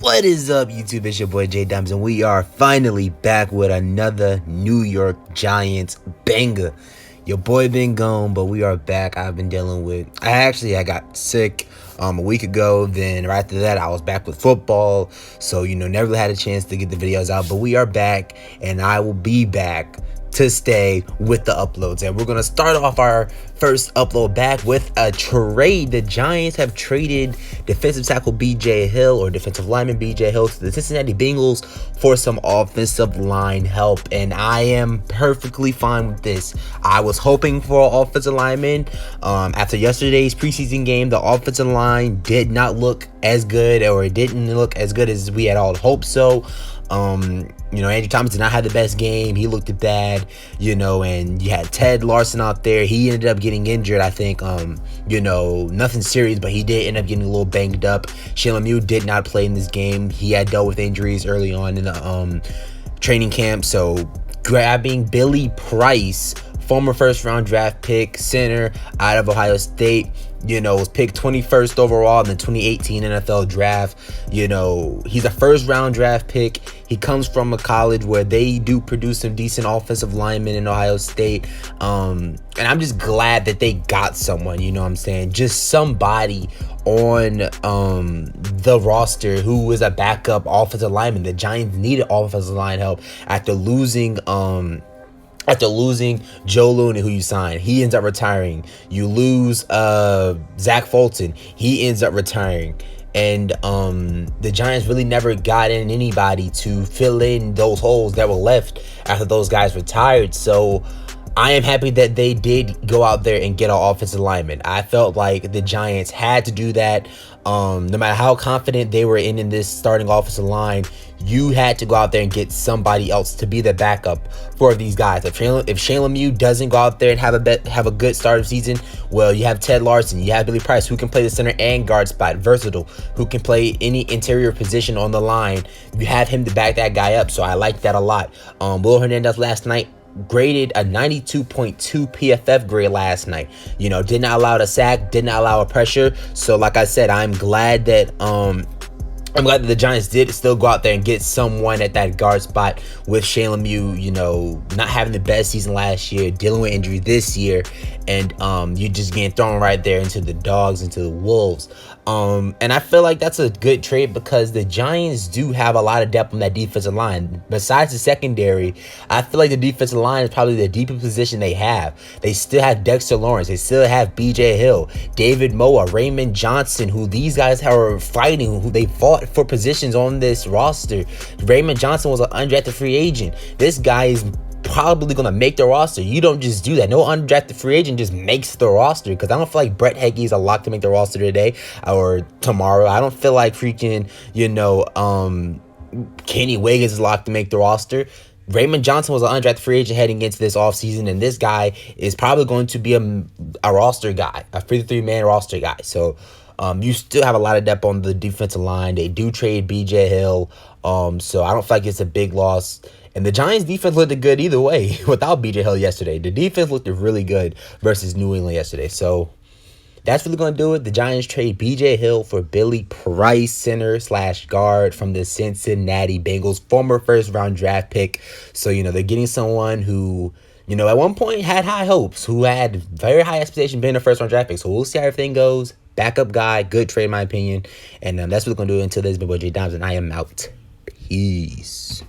What is up, YouTube? It's your boy J Dimes, and we are finally back with another New York Giants banger. Your boy been gone, but we are back. I've been dealing with. I got sick a week ago. Then right after that, I was back with football. So never really had a chance to get the videos out. But we are back, and I will be back to stay with the uploads. And we're gonna start off our first upload back with a trade. The Giants have traded defensive tackle BJ Hill, or defensive lineman BJ Hill, to the Cincinnati Bengals for some offensive line help, and I am perfectly fine with this. I was hoping for an offensive lineman. After yesterday's preseason game, the offensive line did not look as good, or it didn't look as good as we had all hoped so. Andy Thomas did not have the best game. He looked bad, and you had Ted Larson out there. He ended up getting injured, I think. Nothing serious, but he did end up getting a little banged up. Shane Lemieux did not play in this game. He had dealt with injuries early on in the training camp. So grabbing Billy Price, former first-round draft pick, center out of Ohio State, was picked 21st overall in the 2018 NFL draft. He's a first-round draft pick. He comes from a college where they do produce some decent offensive linemen in Ohio State. And I'm just glad that they got someone, just somebody on the roster who is a backup offensive lineman. The Giants needed offensive line help after losing Joe Looney, who you signed. He ends up retiring. You lose Zach Fulton. He ends up retiring. And the Giants really never got in anybody to fill in those holes that were left after those guys retired. So I am happy that they did go out there and get an offensive lineman. I felt like the Giants had to do that. No matter how confident they were in this starting offensive line, you had to go out there and get somebody else to be the backup for these guys. If Shane Lemieux doesn't go out there and have a good start of season, well, you have Ted Larson, you have Billy Price, who can play the center and guard spot, versatile, who can play any interior position on the line. You have him to back that guy up, so I like that a lot. Will Hernandez last night graded a 92.2 PFF grade last night. Did not allow a sack, did not allow a pressure. So like I said, I'm glad that the Giants did still go out there and get someone at that guard spot with Shane Lemieux, not having the best season last year, dealing with injury this year, and you just getting thrown right there into the dogs, into the wolves. And I feel like that's a good trade because the Giants do have a lot of depth on that defensive line. Besides the secondary, I feel like the defensive line is probably the deepest position they have. They still have Dexter Lawrence. They still have BJ Hill, David Moa, Raymond Johnson, who these guys are fighting, who they fought for positions on this roster. Raymond Johnson was an undrafted free agent. This guy is probably going to make the roster. You don't just do that. No undrafted free agent just makes the roster, because I don't feel like Brett Heggie is a lock to make the roster today or tomorrow. I don't feel like freaking, Kenny Wiggins is locked to make the roster. Raymond Johnson was an undrafted free agent heading into this offseason, and this guy is probably going to be a roster guy, a 53-man roster guy. So you still have a lot of depth on the defensive line. They do trade BJ Hill, so I don't feel like it's a big loss. And the Giants' defense looked good either way without BJ Hill yesterday. The defense looked really good versus New England yesterday. So that's really going to do it. The Giants trade BJ Hill for Billy Price, center/guard from the Cincinnati Bengals, former first-round draft pick. So, they're getting someone who, at one point had high hopes, who had very high expectations being a first-round draft pick. So we'll see how everything goes. Backup guy, good trade in my opinion. And that's what we're going to do until this. Big boy J Dimes, and I am out. Peace.